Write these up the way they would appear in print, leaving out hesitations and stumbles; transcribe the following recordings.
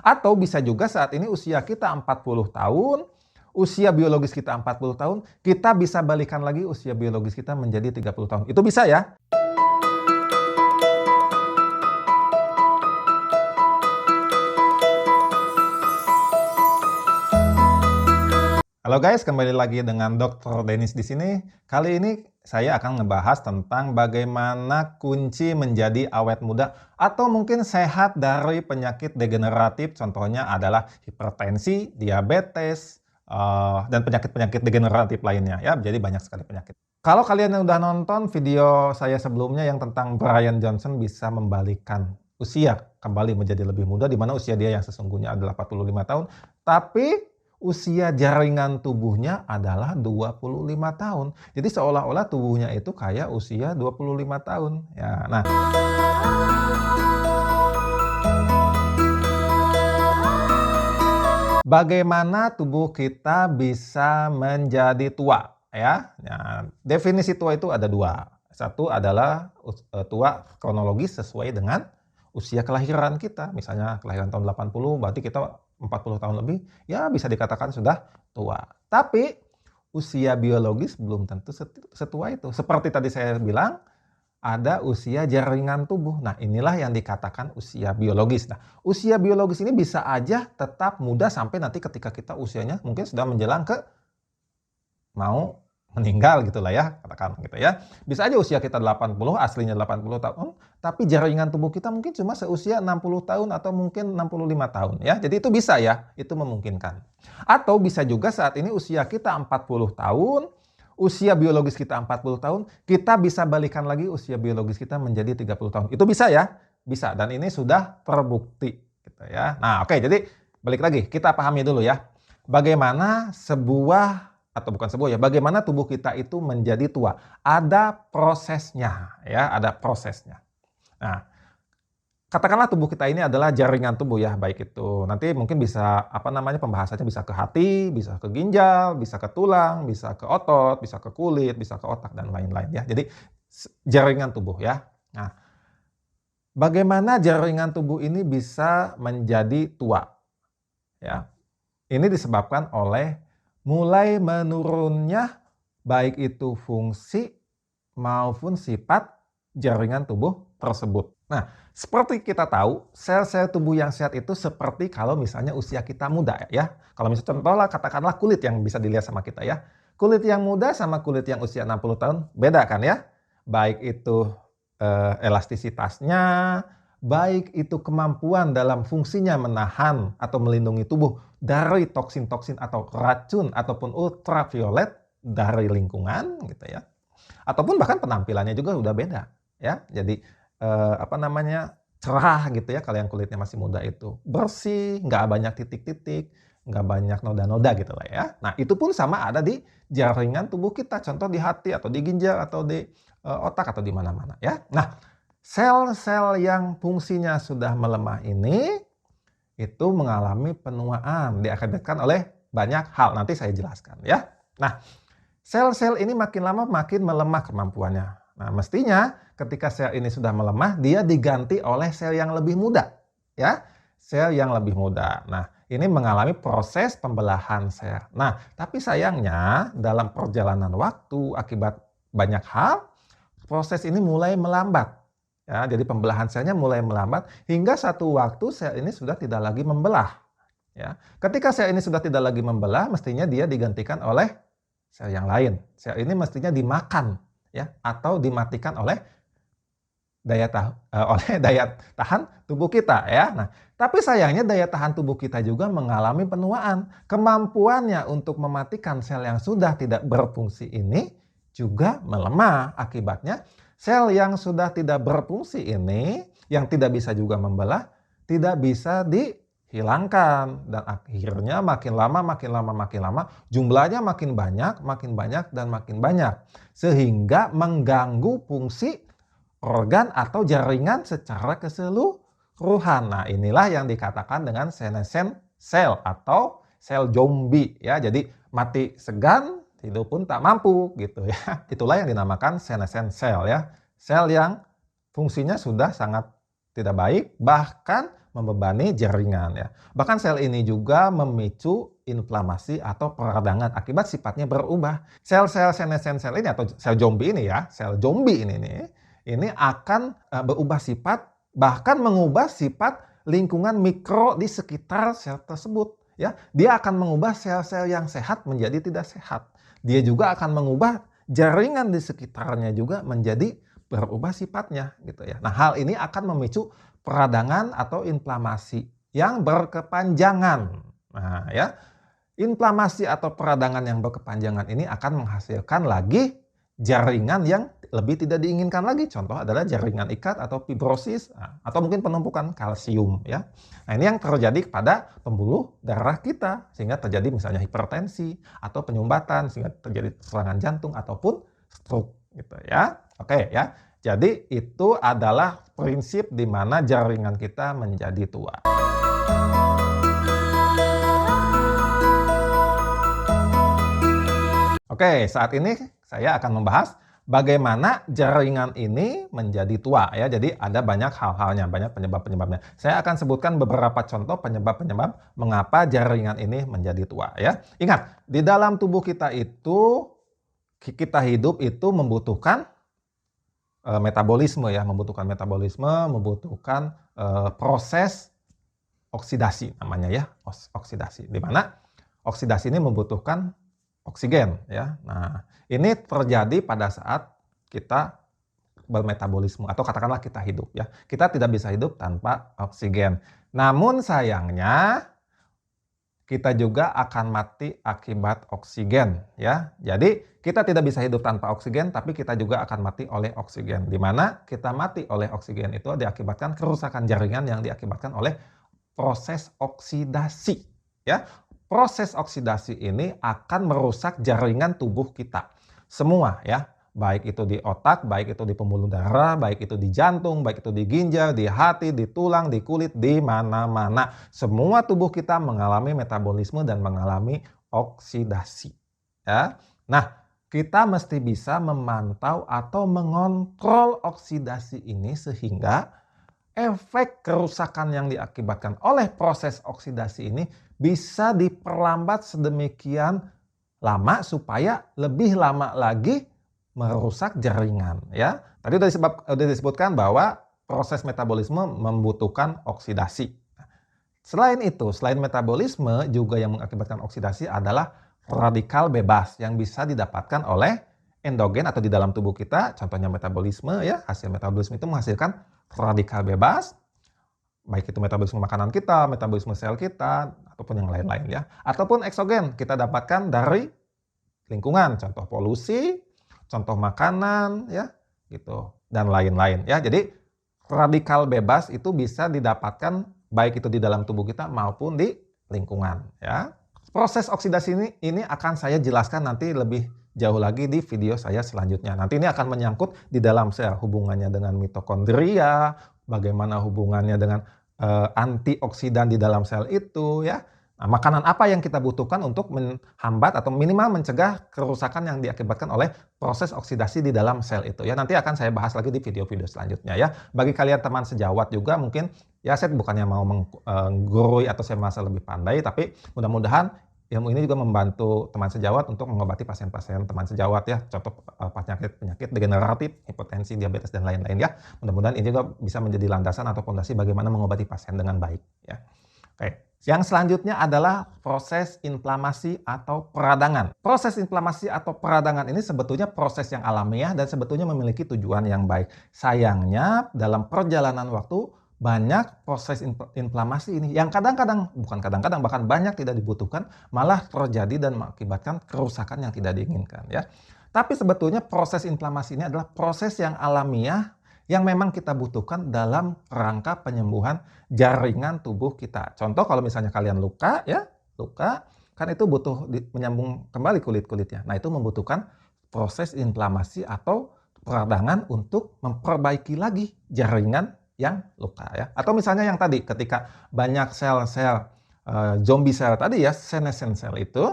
Atau bisa juga saat ini usia kita 40 tahun, usia biologis kita 40 tahun, kita bisa balikan lagi usia biologis kita menjadi 30 tahun. Itu bisa ya. Halo guys, kembali lagi dengan Dr. Dennis di sini. Kali ini saya akan ngebahas tentang bagaimana kunci menjadi awet muda atau mungkin sehat dari penyakit degeneratif. Contohnya adalah hipertensi, diabetes, dan penyakit-penyakit degeneratif lainnya ya. Jadi banyak sekali penyakit. Kalau kalian yang udah nonton video saya sebelumnya yang tentang Brian Johnson bisa membalikan usia kembali menjadi lebih muda, di mana usia dia yang sesungguhnya adalah 45 tahun, tapi usia jaringan tubuhnya adalah 25 tahun. Jadi seolah-olah tubuhnya itu kayak usia 25 tahun. Ya, nah, bagaimana tubuh kita bisa menjadi tua? Ya, nah, definisi tua itu ada dua. Satu adalah tua kronologis sesuai dengan usia kelahiran kita. Misalnya kelahiran tahun 80, berarti kita 40 tahun lebih, ya bisa dikatakan sudah tua. Tapi usia biologis belum tentu setua itu. Seperti tadi saya bilang, ada usia jaringan tubuh. Nah, inilah yang dikatakan usia biologis. Nah, usia biologis ini bisa aja tetap muda sampai nanti ketika kita usianya mungkin sudah menjelang ke mau meninggal gitulah ya, katakan gitu ya. Bisa aja usia kita 80, aslinya 80 tahun, tapi jaringan tubuh kita mungkin cuma seusia 60 tahun atau mungkin 65 tahun ya. Jadi itu bisa ya, itu memungkinkan. Atau bisa juga saat ini usia kita 40 tahun, usia biologis kita 40 tahun, kita bisa balikan lagi usia biologis kita menjadi 30 tahun. Itu bisa ya? Bisa, dan ini sudah terbukti gitu ya. Nah, oke, jadi balik lagi, kita pahami dulu ya. Bagaimana bagaimana tubuh kita itu menjadi tua. Ada prosesnya ya, ada prosesnya. Nah, katakanlah tubuh kita ini adalah jaringan tubuh ya, baik itu nanti mungkin bisa pembahasannya bisa ke hati, bisa ke ginjal, bisa ke tulang, bisa ke otot, bisa ke kulit, bisa ke otak dan lain-lain ya. Jadi jaringan tubuh ya. Nah, bagaimana jaringan tubuh ini bisa menjadi tua? Ya. Ini disebabkan oleh mulai menurunnya baik itu fungsi maupun sifat jaringan tubuh tersebut. Nah, seperti kita tahu, sel-sel tubuh yang sehat itu seperti kalau misalnya usia kita muda ya. Kalau misalnya contohnya katakanlah kulit yang bisa dilihat sama kita ya. Kulit yang muda sama kulit yang usia 60 tahun beda kan ya. Baik itu elastisitasnya, baik itu kemampuan dalam fungsinya menahan atau melindungi tubuh dari toksin-toksin atau racun ataupun ultraviolet dari lingkungan gitu ya. Ataupun bahkan penampilannya juga udah beda ya. Jadi cerah gitu ya kalau yang kulitnya masih muda itu. Bersih, nggak banyak titik-titik, nggak banyak noda-noda gitu lah ya. Nah, itu pun sama ada di jaringan tubuh kita, contoh di hati atau di ginjal atau di otak atau di mana-mana ya. Nah, sel-sel yang fungsinya sudah melemah ini itu mengalami penuaan diakibatkan oleh banyak hal. Nanti saya jelaskan ya. Nah, sel-sel ini makin lama makin melemah kemampuannya. Nah, mestinya ketika sel ini sudah melemah, dia diganti oleh sel yang lebih muda. Ya, sel yang lebih muda. Nah, ini mengalami proses pembelahan sel. Nah, tapi sayangnya dalam perjalanan waktu akibat banyak hal, proses ini mulai melambat. Ya, jadi pembelahan selnya mulai melambat hingga satu waktu sel ini sudah tidak lagi membelah. Ya, ketika sel ini sudah tidak lagi membelah, mestinya dia digantikan oleh sel yang lain. Sel ini mestinya dimakan, ya, atau dimatikan oleh daya tahan tubuh kita, ya. Nah, tapi sayangnya daya tahan tubuh kita juga mengalami penuaan. Kemampuannya untuk mematikan sel yang sudah tidak berfungsi ini juga melemah. Akibatnya sel yang sudah tidak berfungsi ini, yang tidak bisa juga membelah, tidak bisa dihilangkan. Dan akhirnya makin lama, jumlahnya makin banyak, dan makin banyak. Sehingga mengganggu fungsi organ atau jaringan secara keseluruhan. Nah, inilah yang dikatakan dengan senescent cell atau sel zombie. Ya, jadi mati segan, hidup pun tak mampu gitu ya. Itulah yang dinamakan senescent cell ya. Sel yang fungsinya sudah sangat tidak baik, bahkan membebani jaringan ya. Bahkan sel ini juga memicu inflamasi atau peradangan akibat sifatnya berubah. Sel-sel senescent sel ini atau sel zombie ini ya, sel zombie ini nih, ini akan berubah sifat, bahkan mengubah sifat lingkungan mikro di sekitar sel tersebut ya. Dia akan mengubah sel-sel yang sehat menjadi tidak sehat. Dia juga akan mengubah jaringan di sekitarnya juga menjadi berubah sifatnya gitu ya. Nah, hal ini akan memicu peradangan atau inflamasi yang berkepanjangan. Nah, ya, inflamasi atau peradangan yang berkepanjangan ini akan menghasilkan lagi jaringan yang lebih tidak diinginkan lagi. Contoh adalah jaringan ikat atau fibrosis atau mungkin penumpukan kalsium ya. Nah, ini yang terjadi pada pembuluh darah kita sehingga terjadi misalnya hipertensi atau penyumbatan sehingga terjadi serangan jantung ataupun stroke gitu ya. Oke ya. Jadi itu adalah prinsip di mana jaringan kita menjadi tua. Oke, saat ini saya akan membahas bagaimana jaringan ini menjadi tua ya. Jadi ada banyak hal-halnya, banyak penyebab-penyebabnya. Saya akan sebutkan beberapa contoh penyebab-penyebab mengapa jaringan ini menjadi tua ya. Ingat, di dalam tubuh kita itu kita hidup itu membutuhkan metabolisme ya, membutuhkan proses oksidasi namanya ya, oksidasi. Di mana oksidasi ini membutuhkan oksigen ya. Nah, ini terjadi pada saat kita bermetabolisme atau katakanlah kita hidup ya. Kita tidak bisa hidup tanpa oksigen. Namun sayangnya kita juga akan mati akibat oksigen ya. Jadi kita tidak bisa hidup tanpa oksigen, tapi kita juga akan mati oleh oksigen. Di mana kita mati oleh oksigen itu diakibatkan kerusakan jaringan yang diakibatkan oleh proses oksidasi ya. Proses oksidasi ini akan merusak jaringan tubuh kita semua ya. Baik itu di otak, baik itu di pembuluh darah, baik itu di jantung, baik itu di ginjal, di hati, di tulang, di kulit, di mana-mana. Semua tubuh kita mengalami metabolisme dan mengalami oksidasi. Ya. Nah, kita mesti bisa memantau atau mengontrol oksidasi ini sehingga efek kerusakan yang diakibatkan oleh proses oksidasi ini bisa diperlambat sedemikian lama supaya lebih lama lagi merusak jaringan ya. Tadi sudah disebutkan bahwa proses metabolisme membutuhkan oksidasi. Selain itu, selain metabolisme juga yang mengakibatkan oksidasi adalah radikal bebas yang bisa didapatkan oleh endogen atau di dalam tubuh kita. Contohnya metabolisme ya, hasil metabolisme itu menghasilkan radikal bebas. Baik itu metabolisme makanan kita, metabolisme sel kita, ataupun yang lain-lain ya. Ataupun eksogen kita dapatkan dari lingkungan, contoh polusi, contoh makanan ya gitu dan lain-lain ya. Jadi radikal bebas itu bisa didapatkan baik itu di dalam tubuh kita maupun di lingkungan ya. Proses oksidasi ini akan saya jelaskan nanti lebih jauh lagi di video saya selanjutnya. Nanti ini akan menyangkut di dalam sel, hubungannya dengan mitokondria, bagaimana hubungannya dengan antioksidan di dalam sel itu ya. Nah, makanan apa yang kita butuhkan untuk menghambat atau minimal mencegah kerusakan yang diakibatkan oleh proses oksidasi di dalam sel itu ya. Nanti akan saya bahas lagi di video-video selanjutnya ya. Bagi kalian teman sejawat juga mungkin ya, saya bukannya mau menggurui atau saya merasa lebih pandai, tapi mudah-mudahan ilmu ini juga membantu teman sejawat untuk mengobati pasien-pasien teman sejawat ya. Contoh penyakit degeneratif, hipertensi, diabetes dan lain-lain ya. Mudah-mudahan ini juga bisa menjadi landasan atau fondasi bagaimana mengobati pasien dengan baik ya. Oke. Yang selanjutnya adalah proses inflamasi atau peradangan. Proses inflamasi atau peradangan ini sebetulnya proses yang alamiah dan sebetulnya memiliki tujuan yang baik. Sayangnya dalam perjalanan waktu banyak proses inflamasi ini yang kadang-kadang, bukan kadang-kadang, bahkan banyak tidak dibutuhkan, malah terjadi dan mengakibatkan kerusakan yang tidak diinginkan ya. Tapi sebetulnya proses inflamasi ini adalah proses yang alamiah yang memang kita butuhkan dalam rangka penyembuhan jaringan tubuh kita. Contoh kalau misalnya kalian luka ya, luka kan itu butuh menyambung kembali kulit-kulitnya. Nah, itu membutuhkan proses inflamasi atau peradangan untuk memperbaiki lagi jaringan yang luka ya. Atau misalnya yang tadi ketika banyak sel-sel zombie sel tadi ya, senescent sel itu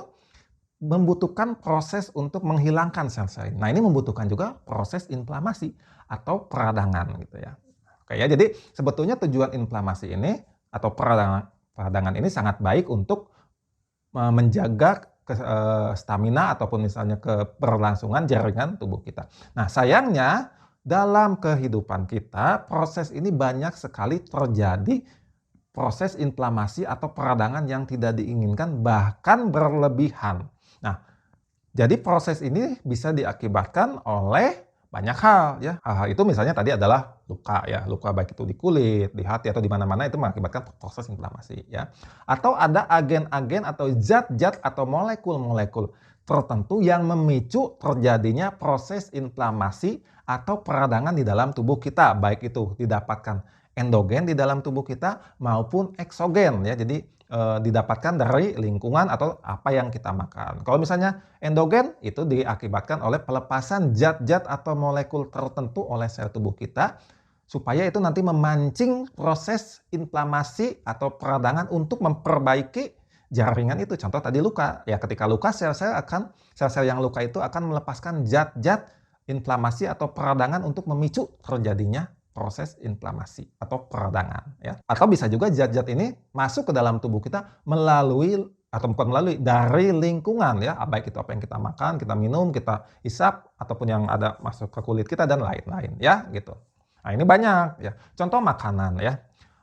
membutuhkan proses untuk menghilangkan sel-sel. Nah, ini membutuhkan juga proses inflamasi atau peradangan gitu ya. Oke ya, jadi sebetulnya tujuan inflamasi ini atau peradangan ini sangat baik untuk menjaga stamina ataupun misalnya keberlangsungan jaringan tubuh kita. Nah, sayangnya dalam kehidupan kita proses ini banyak sekali terjadi proses inflamasi atau peradangan yang tidak diinginkan bahkan berlebihan. Nah, jadi proses ini bisa diakibatkan oleh banyak hal ya. Hal-hal itu misalnya tadi adalah luka ya, luka baik itu di kulit, di hati atau di mana-mana itu mengakibatkan proses inflamasi ya. Atau ada agen-agen atau zat-zat atau molekul-molekul tertentu yang memicu terjadinya proses inflamasi atau peradangan di dalam tubuh kita, baik itu didapatkan endogen di dalam tubuh kita maupun eksogen ya. Jadi didapatkan dari lingkungan atau apa yang kita makan. Kalau misalnya endogen itu diakibatkan oleh pelepasan zat-zat atau molekul tertentu oleh sel tubuh kita supaya itu nanti memancing proses inflamasi atau peradangan untuk memperbaiki jaringan itu. Contoh tadi luka. Ya ketika luka sel-sel yang luka itu akan melepaskan zat-zat inflamasi atau peradangan untuk memicu terjadinya proses inflamasi atau peradangan ya. Atau bisa juga zat-zat ini masuk ke dalam tubuh kita melalui atau bukan melalui dari lingkungan ya, baik itu apa yang kita makan, kita minum, kita hisap ataupun yang ada masuk ke kulit kita dan lain-lain ya gitu. Nah, ini banyak ya. Contoh makanan ya.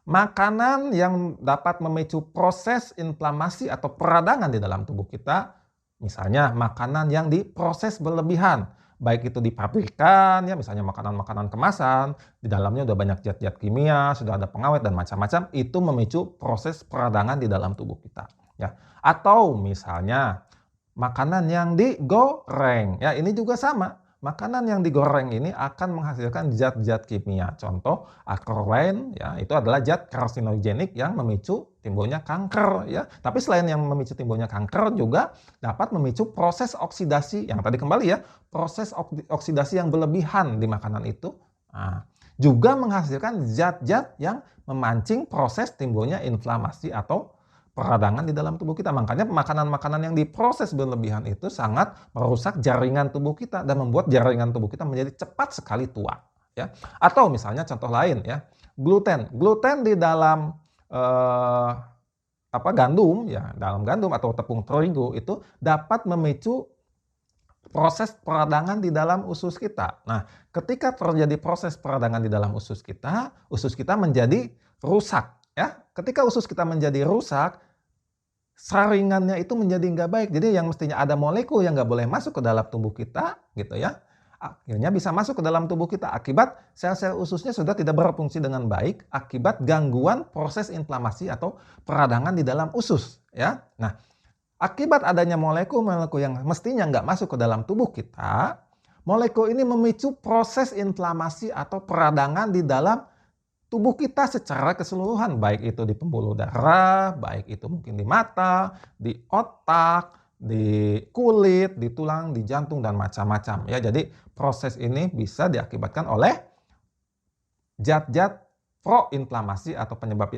Makanan yang dapat memicu proses inflamasi atau peradangan di dalam tubuh kita, misalnya makanan yang diproses berlebihan. Baik itu di pabrikan, ya misalnya makanan-makanan kemasan, di dalamnya udah banyak zat-zat kimia, sudah ada pengawet dan macam-macam, itu memicu proses peradangan di dalam tubuh kita. Ya. Atau misalnya makanan yang digoreng, ya ini juga sama. Makanan yang digoreng ini akan menghasilkan zat-zat kimia. Contoh, acrolein, ya itu adalah zat karsinogenik yang memicu timbulnya kanker, ya. Tapi selain yang memicu timbulnya kanker juga dapat memicu proses oksidasi yang tadi kembali ya, proses oksidasi yang berlebihan di makanan itu. Nah, juga menghasilkan zat-zat yang memancing proses timbulnya inflamasi atau peradangan di dalam tubuh kita. Makanya makanan-makanan yang diproses berlebihan itu sangat merusak jaringan tubuh kita dan membuat jaringan tubuh kita menjadi cepat sekali tua. Ya. Atau misalnya contoh lain ya, gluten. Gluten di dalam gandum ya, dalam gandum atau tepung terigu itu dapat memicu proses peradangan di dalam usus kita. Nah, ketika terjadi proses peradangan di dalam usus kita menjadi rusak. Ya, ketika usus kita menjadi rusak, saringannya itu menjadi nggak baik. Jadi yang mestinya ada molekul yang nggak boleh masuk ke dalam tubuh kita, gitu ya, akhirnya bisa masuk ke dalam tubuh kita akibat sel-sel ususnya sudah tidak berfungsi dengan baik akibat gangguan proses inflamasi atau peradangan di dalam usus. Ya, nah akibat adanya molekul-molekul yang mestinya nggak masuk ke dalam tubuh kita, molekul ini memicu proses inflamasi atau peradangan di dalam tubuh kita secara keseluruhan, baik itu di pembuluh darah, baik itu mungkin di mata, di otak, di kulit, di tulang, di jantung dan macam-macam ya. Jadi proses ini bisa diakibatkan oleh zat-zat proinflamasi atau penyebab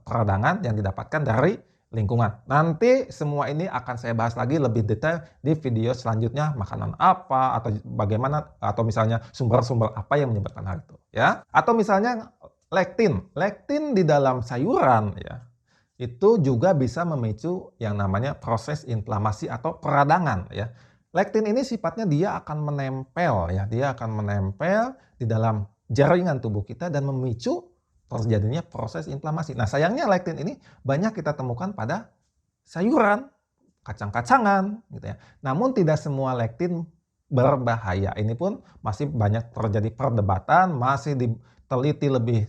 peradangan yang didapatkan dari lingkungan. Nanti semua ini akan saya bahas lagi lebih detail di video selanjutnya, makanan apa atau bagaimana atau misalnya sumber-sumber apa yang menyebabkan hal itu ya. Atau misalnya lektin di dalam sayuran ya, itu juga bisa memicu yang namanya proses inflamasi atau peradangan ya. Lektin ini sifatnya dia akan menempel ya, dia akan menempel di dalam jaringan tubuh kita dan memicu terjadinya proses inflamasi. Nah, sayangnya lektin ini banyak kita temukan pada sayuran, kacang-kacangan gitu ya. Namun tidak semua lektin berbahaya. Ini pun masih banyak terjadi perdebatan, masih diteliti lebih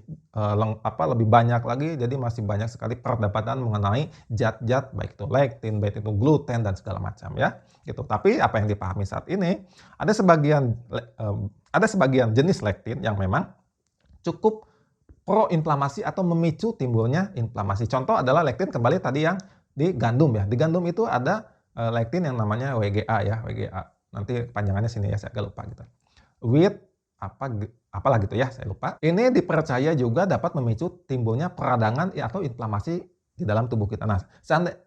lebih banyak lagi. Jadi masih banyak sekali perdebatan mengenai zat-zat baik itu lektin, baik itu gluten dan segala macam ya. Gitu. Tapi apa yang dipahami saat ini ada sebagian jenis lektin yang memang cukup proinflamasi atau memicu timbulnya inflamasi. Contoh adalah lektin kembali tadi yang di gandum ya. Di gandum itu ada lektin yang namanya WGA ya, WGA. Nanti panjangannya sini ya, saya agak lupa gitu. Wheat apalah gitu ya, saya lupa. Ini dipercaya juga dapat memicu timbulnya peradangan atau inflamasi di dalam tubuh kita. Nah,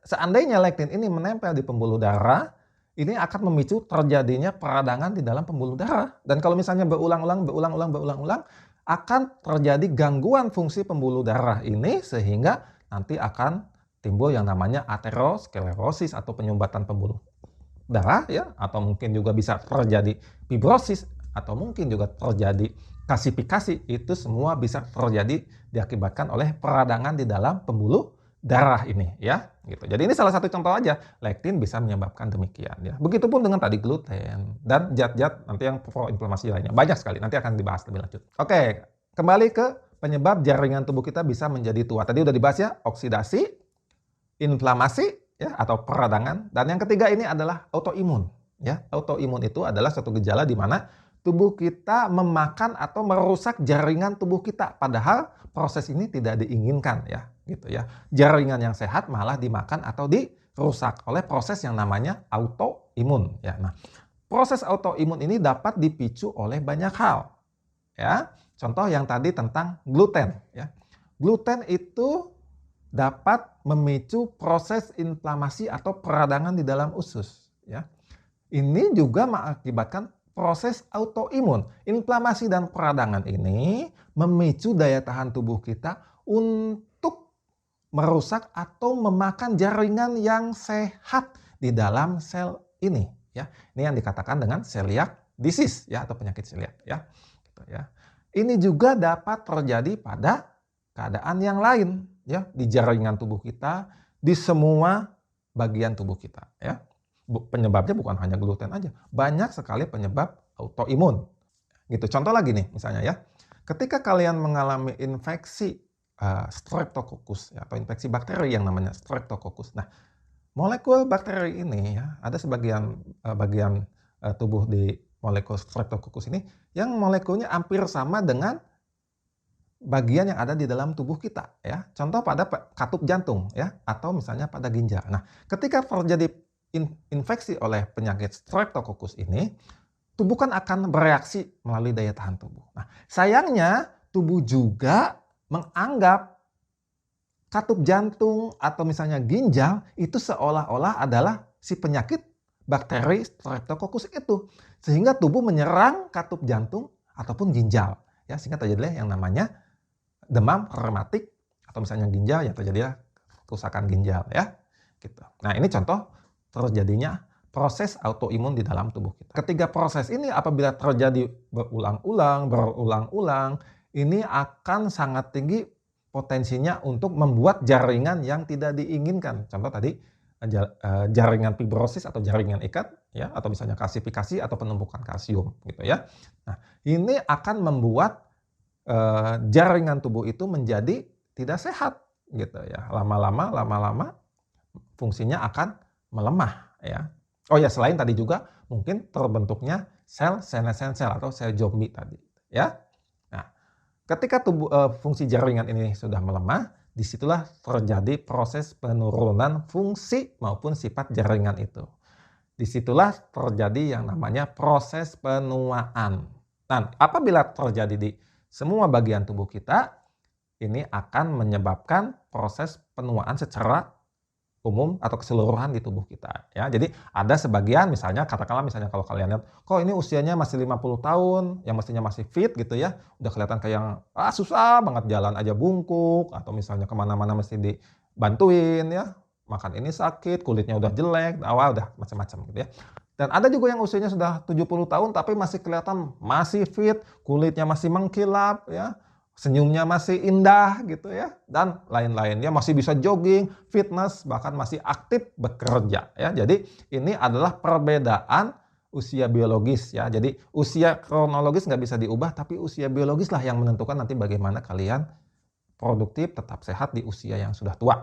seandainya lektin ini menempel di pembuluh darah, ini akan memicu terjadinya peradangan di dalam pembuluh darah. Dan kalau misalnya berulang-ulang akan terjadi gangguan fungsi pembuluh darah ini sehingga nanti akan timbul yang namanya aterosklerosis atau penyumbatan pembuluh darah ya, atau mungkin juga bisa terjadi fibrosis atau mungkin juga terjadi kalsifikasi. Itu semua bisa terjadi diakibatkan oleh peradangan di dalam pembuluh darah ini ya gitu. Jadi ini salah satu contoh aja, lektin bisa menyebabkan demikian ya. Begitupun dengan tadi gluten dan zat-zat nanti yang proinflamasi lainnya. Banyak sekali, nanti akan dibahas lebih lanjut. Oke, kembali ke penyebab jaringan tubuh kita bisa menjadi tua. Tadi udah dibahas ya, oksidasi, inflamasi ya atau peradangan, dan yang ketiga ini adalah autoimun ya. Autoimun itu adalah suatu gejala di mana tubuh kita memakan atau merusak jaringan tubuh kita, padahal proses ini tidak diinginkan ya gitu ya. Jaringan yang sehat malah dimakan atau dirusak oleh proses yang namanya autoimun ya. Nah, proses autoimun ini dapat dipicu oleh banyak hal ya. Contoh yang tadi tentang gluten ya. Gluten itu dapat memicu proses inflamasi atau peradangan di dalam usus ya. Ini juga mengakibatkan proses autoimun. Inflamasi dan peradangan ini memicu daya tahan tubuh kita untuk merusak atau memakan jaringan yang sehat di dalam sel ini ya. Ini yang dikatakan dengan celiac disease ya, atau penyakit celiac ya. Gitu ya. Ini juga dapat terjadi pada keadaan yang lain ya, di jaringan tubuh kita, di semua bagian tubuh kita ya. Penyebabnya bukan hanya gluten aja, banyak sekali penyebab autoimun gitu. Contoh lagi nih misalnya ya, ketika kalian mengalami infeksi Streptococcus ya, atau infeksi bakteri yang namanya Streptococcus. Nah, molekul bakteri ini ya, ada sebagian bagian tubuh di molekul Streptococcus ini yang molekulnya hampir sama dengan bagian yang ada di dalam tubuh kita ya. Contoh pada katup jantung ya, atau misalnya pada ginjal. Nah, ketika terjadi infeksi oleh penyakit Streptococcus ini, tubuh kan akan bereaksi melalui daya tahan tubuh. Nah, sayangnya tubuh juga menganggap katup jantung atau misalnya ginjal itu seolah-olah adalah si penyakit bakteri Streptococcus itu. Sehingga tubuh menyerang katup jantung ataupun ginjal ya, sehingga terjadilah yang namanya demam rematik atau misalnya ginjal ya, terjadilah kerusakan ginjal ya gitu. Nah, ini contoh terjadinya proses autoimun di dalam tubuh kita. Ketiga proses ini apabila terjadi berulang-ulang, ini akan sangat tinggi potensinya untuk membuat jaringan yang tidak diinginkan. Contoh tadi jaringan fibrosis atau jaringan ikat ya, atau misalnya kalsifikasi atau penumpukan kalsium gitu ya. Nah, ini akan membuat jaringan tubuh itu menjadi tidak sehat gitu ya. Lama-lama fungsinya akan melemah ya. Oh ya, selain tadi juga mungkin terbentuknya sel senescent cell atau sel zombie tadi ya. Nah, ketika fungsi jaringan ini sudah melemah, disitulah terjadi proses penurunan fungsi maupun sifat jaringan itu. Disitulah terjadi yang namanya proses penuaan. Nah, apabila terjadi di semua bagian tubuh kita, ini akan menyebabkan proses penuaan secara umum atau keseluruhan di tubuh kita ya. Jadi ada sebagian misalnya, katakanlah misalnya kalau kalian lihat, kok ini usianya masih 50 tahun, yang mestinya masih fit gitu ya, udah kelihatan kayak yang susah banget jalan aja bungkuk, atau misalnya kemana-mana mesti dibantuin ya, makan ini sakit, kulitnya udah jelek, udah macam-macam gitu ya. Dan ada juga yang usianya sudah 70 tahun tapi masih kelihatan masih fit, kulitnya masih mengkilap ya, senyumnya masih indah gitu ya, dan lain-lainnya, masih bisa jogging, fitness, bahkan masih aktif bekerja ya. Jadi ini adalah perbedaan usia biologis ya. Jadi usia kronologis nggak bisa diubah, tapi usia biologis lah yang menentukan nanti bagaimana kalian produktif, tetap sehat di usia yang sudah tua.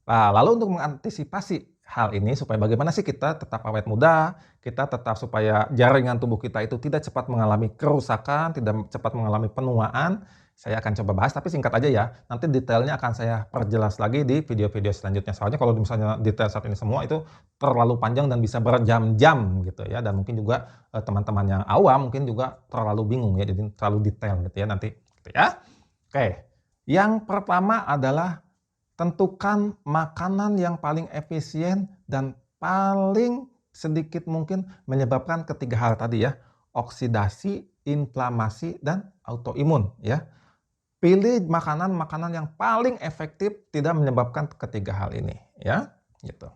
Nah, lalu untuk mengantisipasi hal ini supaya bagaimana sih kita tetap awet muda, kita tetap supaya jaringan tubuh kita itu tidak cepat mengalami kerusakan, tidak cepat mengalami penuaan, saya akan coba bahas, tapi singkat aja ya. Nanti detailnya akan saya perjelas lagi di video-video selanjutnya. Soalnya kalau misalnya detail saat ini semua itu terlalu panjang dan bisa berjam-jam gitu ya. Dan mungkin juga teman-teman yang awam mungkin juga terlalu bingung ya, jadi terlalu detail gitu ya nanti. Gitu ya. Oke, yang pertama adalah tentukan makanan yang paling efisien dan paling sedikit mungkin menyebabkan ketiga hal tadi ya, oksidasi, inflamasi, dan autoimun ya. Pilih makanan-makanan yang paling efektif tidak menyebabkan ketiga hal ini ya, gitu.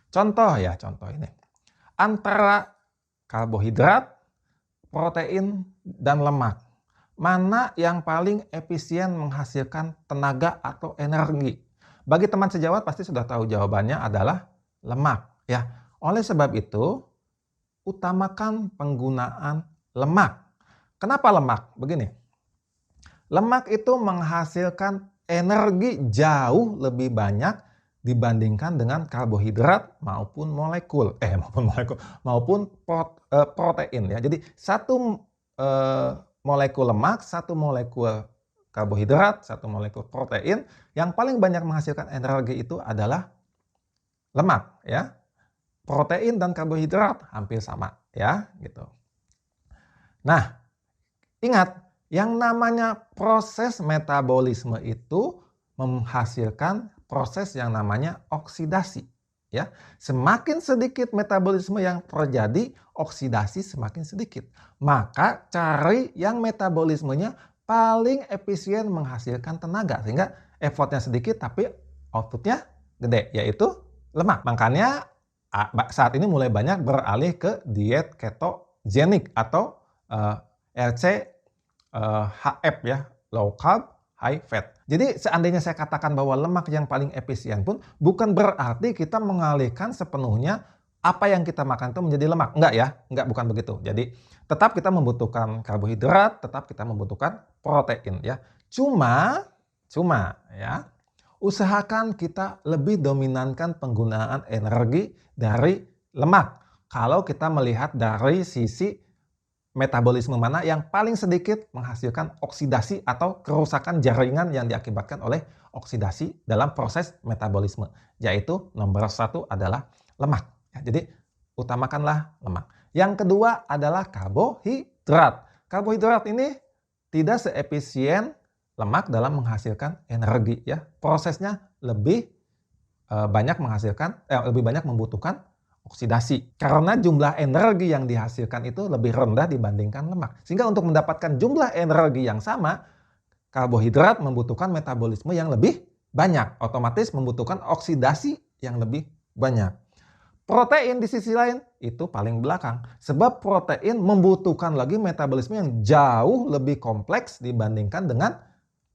Contoh ini. Antara karbohidrat, protein, dan lemak. Mana yang paling efisien menghasilkan tenaga atau energi? Bagi teman sejawat pasti sudah tahu jawabannya adalah lemak ya. Oleh sebab itu, utamakan penggunaan lemak. Kenapa lemak? Begini. Lemak itu menghasilkan energi jauh lebih banyak dibandingkan dengan karbohidrat maupun protein ya. Jadi satu molekul lemak, satu molekul karbohidrat, satu molekul protein, yang paling banyak menghasilkan energi itu adalah lemak ya. Protein dan karbohidrat hampir sama ya, gitu. Nah, ingat, yang namanya proses metabolisme itu menghasilkan proses yang namanya oksidasi ya. Semakin sedikit metabolisme yang terjadi, oksidasi semakin sedikit. Maka cari yang metabolismenya paling efisien menghasilkan tenaga sehingga effortnya sedikit tapi outputnya gede, yaitu lemak. Makanya saat ini mulai banyak beralih ke diet ketogenik atau HF ya, low carb, high fat. Jadi seandainya saya katakan bahwa lemak yang paling efisien pun bukan berarti kita mengalihkan sepenuhnya apa yang kita makan itu menjadi lemak. Enggak ya, enggak, bukan begitu. Jadi tetap kita membutuhkan karbohidrat, tetap kita membutuhkan protein ya. Cuma ya, usahakan kita lebih dominankan penggunaan energi dari lemak. Kalau kita melihat dari sisi metabolisme mana yang paling sedikit menghasilkan oksidasi atau kerusakan jaringan yang diakibatkan oleh oksidasi dalam proses metabolisme, yaitu nomor 1 adalah lemak. Jadi utamakanlah lemak. Yang kedua adalah karbohidrat. Karbohidrat ini tidak seefisien lemak dalam menghasilkan energi ya. Prosesnya lebih lebih banyak membutuhkan oksidasi. Karena jumlah energi yang dihasilkan itu lebih rendah dibandingkan lemak. Sehingga untuk mendapatkan jumlah energi yang sama, karbohidrat membutuhkan metabolisme yang lebih banyak. Otomatis membutuhkan oksidasi yang lebih banyak. Protein di sisi lain itu paling belakang. Sebab protein membutuhkan lagi metabolisme yang jauh lebih kompleks dibandingkan dengan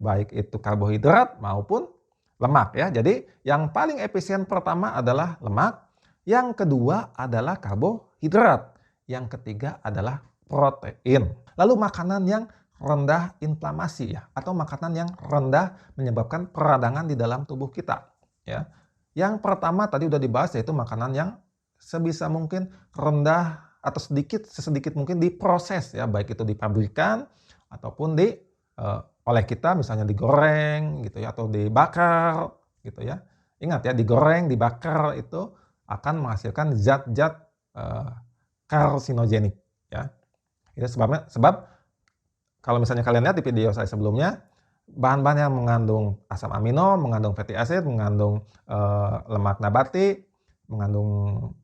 baik itu karbohidrat maupun lemak ya. Jadi yang paling efisien pertama adalah lemak. Yang kedua adalah karbohidrat. Yang ketiga adalah protein. Lalu makanan yang rendah inflamasi ya, atau makanan yang rendah menyebabkan peradangan di dalam tubuh kita ya. Yang pertama tadi udah dibahas, yaitu makanan yang sebisa mungkin rendah atau sesedikit mungkin diproses ya, baik itu di pabrikan ataupun oleh kita misalnya digoreng gitu ya, atau dibakar gitu ya. Ingat ya, digoreng, dibakar itu akan menghasilkan zat-zat karsinogenik ya. Itu sebab kalau misalnya kalian lihat di video saya sebelumnya, bahan-bahan yang mengandung asam amino, mengandung fatty acid, mengandung lemak nabati, mengandung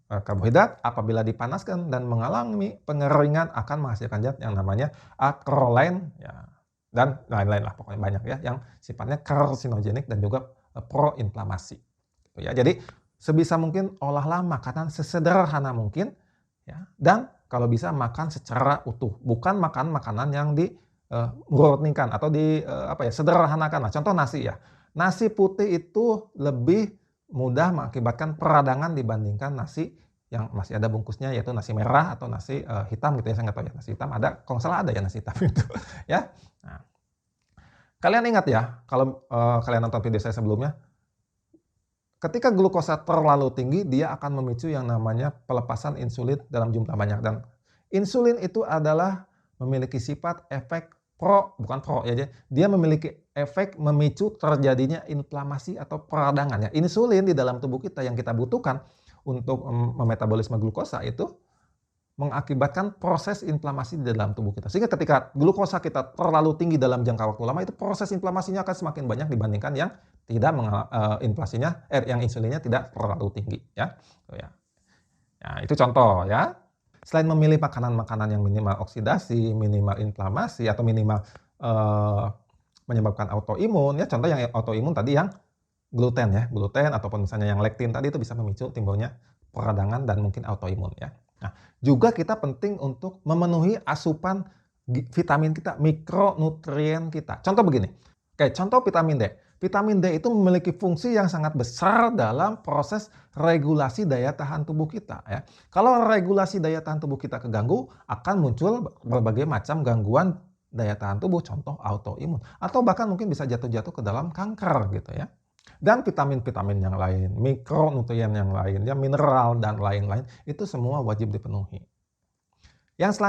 karbohidrat, apabila dipanaskan dan mengalami pengeringan akan menghasilkan zat yang namanya acrolein ya, dan lain-lain lah, pokoknya banyak ya yang sifatnya karsinogenik dan juga proinflamasi gitu ya. Jadi sebisa mungkin olahlah makanan sesederhana mungkin ya, dan kalau bisa makan secara utuh, bukan makan makanan yang dimurnikan atau sederhanakan. Nah, contoh nasi ya. Nasi putih itu lebih mudah mengakibatkan peradangan dibandingkan nasi yang masih ada bungkusnya, yaitu nasi merah atau nasi hitam gitu ya. Saya nggak tahu ya, nasi hitam ada, kalau nggak salah ada ya nasi hitam itu ya. Nah, kalian ingat ya, kalau kalian nonton video saya sebelumnya, ketika glukosa terlalu tinggi, dia akan memicu yang namanya pelepasan insulin dalam jumlah banyak. Dan insulin itu adalah memiliki sifat efek dia memiliki efek memicu terjadinya inflamasi atau peradangan. Ya. Insulin di dalam tubuh kita yang kita butuhkan untuk memetabolisme glukosa itu mengakibatkan proses inflamasi di dalam tubuh kita. Sehingga ketika glukosa kita terlalu tinggi dalam jangka waktu lama, itu proses inflamasinya akan semakin banyak dibandingkan yang tidak yang insulinnya tidak terlalu tinggi ya. Nah, itu contoh ya. Selain memilih makanan-makanan yang minimal oksidasi, minimal inflamasi, atau minimal menyebabkan autoimun, ya contoh yang autoimun tadi yang gluten ya, gluten ataupun misalnya yang lektin tadi itu bisa memicu timbulnya peradangan dan mungkin autoimun ya. Nah, juga kita penting untuk memenuhi asupan vitamin kita, mikronutrien kita. Contoh begini, kayak contoh vitamin D. Vitamin D itu memiliki fungsi yang sangat besar dalam proses regulasi daya tahan tubuh kita ya. Kalau regulasi daya tahan tubuh kita keganggu, akan muncul berbagai macam gangguan daya tahan tubuh, contoh autoimun, atau bahkan mungkin bisa jatuh-jatuh ke dalam kanker gitu ya. Dan vitamin-vitamin yang lain, mikronutrien yang lain, ya mineral dan lain-lain, itu semua wajib dipenuhi. Yang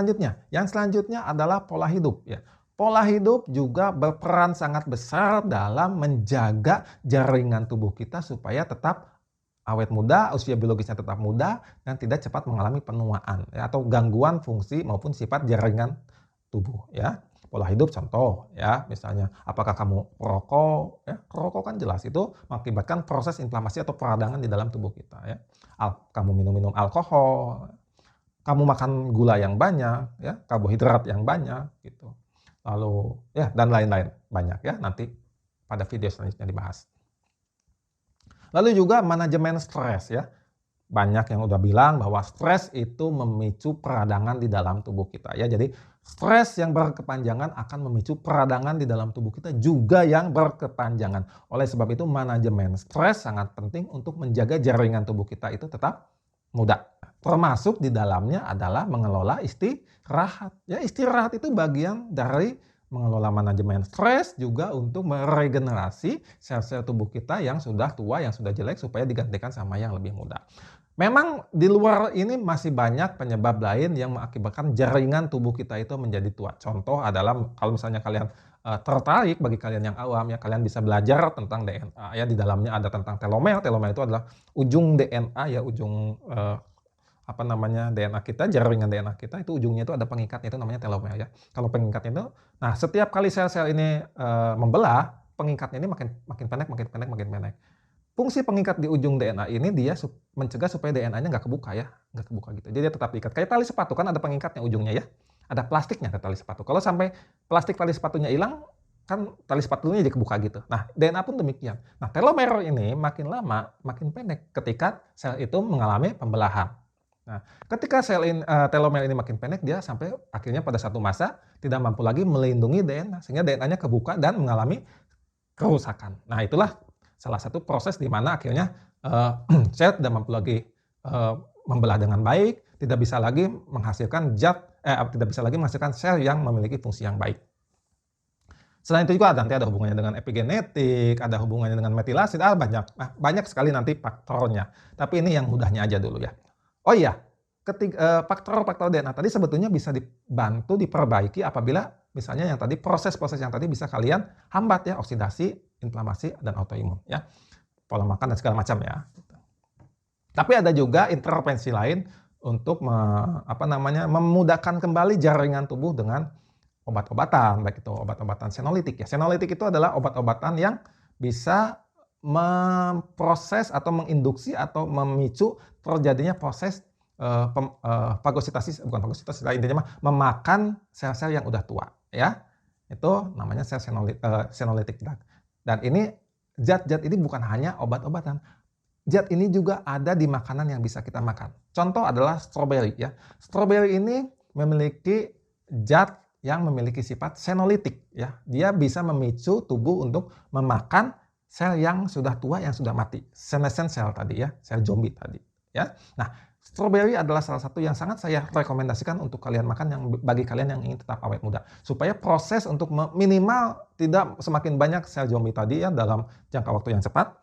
selanjutnya adalah pola hidup ya. Pola hidup juga berperan sangat besar dalam menjaga jaringan tubuh kita supaya tetap awet muda, usia biologisnya tetap muda, dan tidak cepat mengalami penuaan ya, atau gangguan fungsi maupun sifat jaringan tubuh ya. Pola hidup contoh ya, misalnya apakah kamu perokok ya, perokok kan jelas itu mengakibatkan proses inflamasi atau peradangan di dalam tubuh kita ya. Kamu minum alkohol, kamu makan gula yang banyak ya, karbohidrat yang banyak gitu. Lalu ya dan lain-lain banyak ya, nanti pada video selanjutnya dibahas. Lalu juga manajemen stres ya. Banyak yang udah bilang bahwa stres itu memicu peradangan di dalam tubuh kita ya. Jadi stres yang berkepanjangan akan memicu peradangan di dalam tubuh kita juga yang berkepanjangan. Oleh sebab itu manajemen stres sangat penting untuk menjaga jaringan tubuh kita itu tetap muda. Termasuk di dalamnya adalah mengelola istirahat. Ya, istirahat itu bagian dari mengelola manajemen stres, juga untuk meregenerasi sel-sel tubuh kita yang sudah tua, yang sudah jelek, supaya digantikan sama yang lebih muda. Memang di luar ini masih banyak penyebab lain yang mengakibatkan jaringan tubuh kita itu menjadi tua. Contoh adalah kalau misalnya kalian tertarik, bagi kalian yang awam ya, kalian bisa belajar tentang DNA ya. Di dalamnya ada tentang telomer. Telomer itu adalah ujung DNA ya, ujung DNA kita, jaringan DNA kita itu ujungnya itu ada pengikatnya, itu namanya telomer ya. Kalau pengikatnya itu, nah setiap kali sel-sel ini membelah, pengikatnya ini makin pendek. Fungsi pengikat di ujung DNA ini dia mencegah supaya DNA-nya nggak kebuka ya, nggak kebuka gitu. Jadi dia tetap diikat. Kayak tali sepatu kan ada pengikatnya ujungnya ya, ada plastiknya ke tali sepatu. Kalau sampai plastik tali sepatunya hilang, kan tali sepatunya jadi kebuka gitu. Nah, DNA pun demikian. Nah, telomer ini makin lama makin pendek ketika sel itu mengalami pembelahan. Nah, ketika telomer ini makin pendek, dia sampai akhirnya pada satu masa tidak mampu lagi melindungi DNA, sehingga DNA-nya kebuka dan mengalami kerusakan. Nah, itulah salah satu proses di mana akhirnya sel tidak mampu lagi membelah dengan baik, tidak bisa lagi menghasilkan sel yang memiliki fungsi yang baik. Selain itu juga nanti ada hubungannya dengan epigenetik, ada hubungannya dengan metilasi, banyak sekali nanti faktornya. Tapi ini yang mudahnya aja dulu ya. Oh iya, faktor-faktor DNA tadi sebetulnya bisa dibantu diperbaiki apabila misalnya yang tadi proses-proses yang tadi bisa kalian hambat ya, oksidasi, inflamasi, dan autoimun ya. Pola makan dan segala macam ya. Tapi ada juga intervensi lain untuk memudahkan kembali jaringan tubuh dengan obat-obatan, baik itu obat-obatan senolitik ya. Senolitik itu adalah obat-obatan yang bisa memproses atau menginduksi atau memicu terjadinya proses fagositosis, intinya memakan sel-sel yang udah tua ya. Itu namanya sel senolitik drug. Dan ini zat-zat ini bukan hanya obat-obatan. Zat ini juga ada di makanan yang bisa kita makan. Contoh adalah stroberi ya. Stroberi ini memiliki zat yang memiliki sifat senolitik ya. Dia bisa memicu tubuh untuk memakan sel yang sudah tua, yang sudah mati. Senescent cell tadi ya, sel zombie tadi ya. Nah, stroberi adalah salah satu yang sangat saya rekomendasikan untuk kalian makan, bagi kalian yang ingin tetap awet muda. Supaya proses untuk minimal tidak semakin banyak sel zombie tadi ya dalam jangka waktu yang cepat.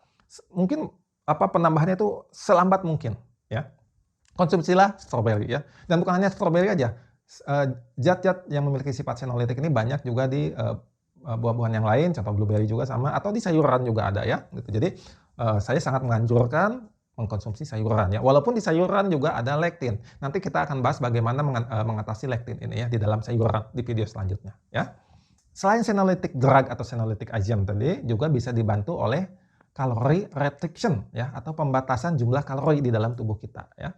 Mungkin penambahannya itu selambat mungkin ya. Konsumsilah stroberi ya. Dan bukan hanya stroberi aja. Zat-zat yang memiliki sifat senolitik ini banyak juga di buah-buahan yang lain, contoh blueberry juga sama, atau di sayuran juga ada ya gitu. Jadi saya sangat menganjurkan mengkonsumsi sayuran ya. Walaupun di sayuran juga ada lektin. Nanti kita akan bahas bagaimana mengatasi lektin ini ya di dalam sayuran di video selanjutnya ya. Selain senolytic drug atau senolytic agent tadi, juga bisa dibantu oleh calorie restriction ya, atau pembatasan jumlah kalori di dalam tubuh kita ya.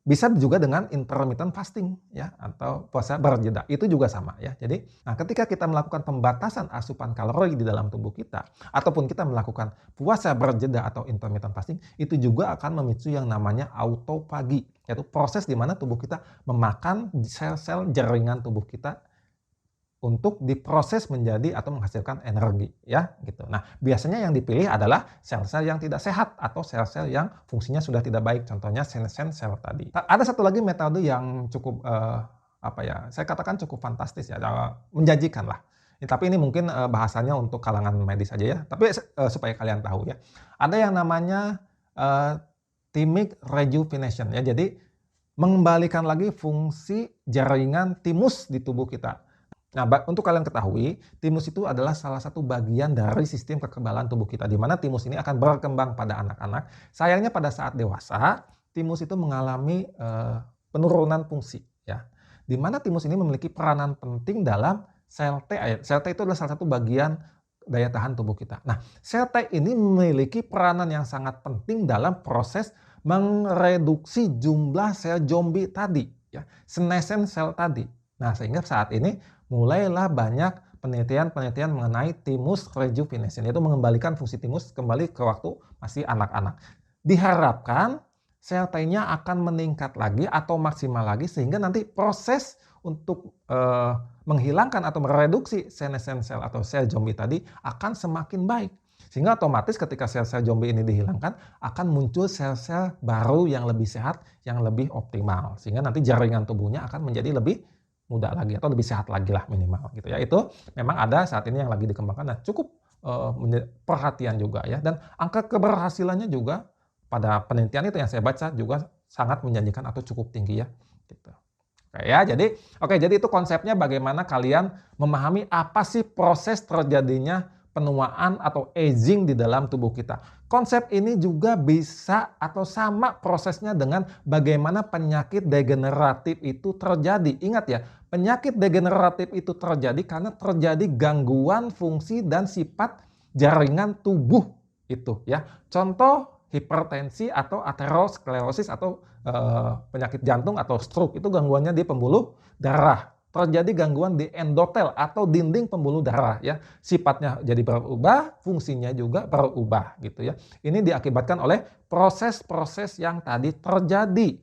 Bisa juga dengan intermittent fasting ya atau puasa berjeda, itu juga sama ya. Jadi, nah ketika kita melakukan pembatasan asupan kalori di dalam tubuh kita ataupun kita melakukan puasa berjeda atau intermittent fasting, itu juga akan memicu yang namanya autofagi, yaitu proses di mana tubuh kita memakan sel-sel jaringan tubuh kita untuk diproses menjadi atau menghasilkan energi ya gitu. Nah, biasanya yang dipilih adalah sel-sel yang tidak sehat atau sel-sel yang fungsinya sudah tidak baik, contohnya senescent cell tadi. Ada satu lagi metode yang cukup apa ya, saya katakan cukup fantastis ya, menjanjikan lah. Ya, tapi ini mungkin bahasanya untuk kalangan medis aja ya, tapi supaya kalian tahu ya. Ada yang namanya thymic rejuvenation ya. Jadi mengembalikan lagi fungsi jaringan timus di tubuh kita. Nah, untuk kalian ketahui, timus itu adalah salah satu bagian dari sistem kekebalan tubuh kita, di mana timus ini akan berkembang pada anak-anak. Sayangnya pada saat dewasa, timus itu mengalami penurunan fungsi, ya. Di mana timus ini memiliki peranan penting dalam sel T. Sel T itu adalah salah satu bagian daya tahan tubuh kita. Nah, sel T ini memiliki peranan yang sangat penting dalam proses mereduksi jumlah sel zombie tadi, ya, senescent cell tadi. Nah, sehingga saat ini mulailah banyak penelitian-penelitian mengenai thymus rejuvenation, yaitu mengembalikan fungsi thymus kembali ke waktu masih anak-anak. Diharapkan sel T-nya akan meningkat lagi atau maksimal lagi sehingga nanti proses untuk menghilangkan atau mereduksi senescent cell atau sel zombie tadi akan semakin baik. Sehingga otomatis ketika sel-sel zombie ini dihilangkan akan muncul sel-sel baru yang lebih sehat, yang lebih optimal. Sehingga nanti jaringan tubuhnya akan menjadi lebih muda lagi atau lebih sehat lagi lah minimal gitu ya. Itu memang ada saat ini yang lagi dikembangkan. Nah, cukup perhatian juga ya, dan angka keberhasilannya juga pada penelitian itu yang saya baca juga sangat menjanjikan atau cukup tinggi ya gitu. Oke ya, jadi itu konsepnya bagaimana kalian memahami apa sih proses terjadinya penuaan atau aging di dalam tubuh kita. Konsep ini juga bisa atau sama prosesnya dengan bagaimana penyakit degeneratif itu terjadi. Ingat ya, penyakit degeneratif itu terjadi karena terjadi gangguan fungsi dan sifat jaringan tubuh itu ya. Contoh hipertensi atau aterosklerosis atau penyakit jantung atau stroke, itu gangguannya di pembuluh darah. Terjadi gangguan di endotel atau dinding pembuluh darah ya. Sifatnya jadi berubah, fungsinya juga berubah gitu ya. Ini diakibatkan oleh proses-proses yang tadi terjadi.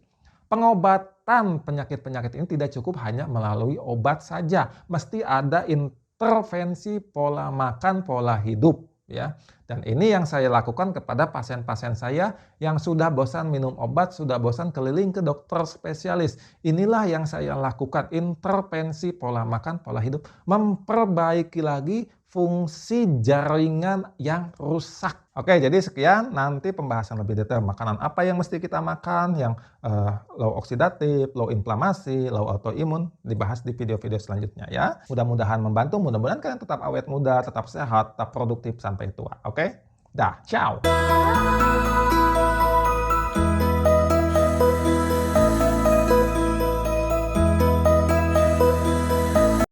Pengobatan penyakit-penyakit ini tidak cukup hanya melalui obat saja. Mesti ada intervensi pola makan, pola hidup ya. Dan ini yang saya lakukan kepada pasien-pasien saya yang sudah bosan minum obat, sudah bosan keliling ke dokter spesialis. Inilah yang saya lakukan, intervensi pola makan, pola hidup, memperbaiki lagi fungsi jaringan yang rusak. Oke, jadi sekian, nanti pembahasan lebih detail makanan apa yang mesti kita makan, yang low oksidatif, low inflamasi, low autoimun, dibahas di video-video selanjutnya ya. Mudah-mudahan membantu, mudah-mudahan kalian tetap awet muda, tetap sehat, tetap produktif sampai tua. Oke? Dah, ciao!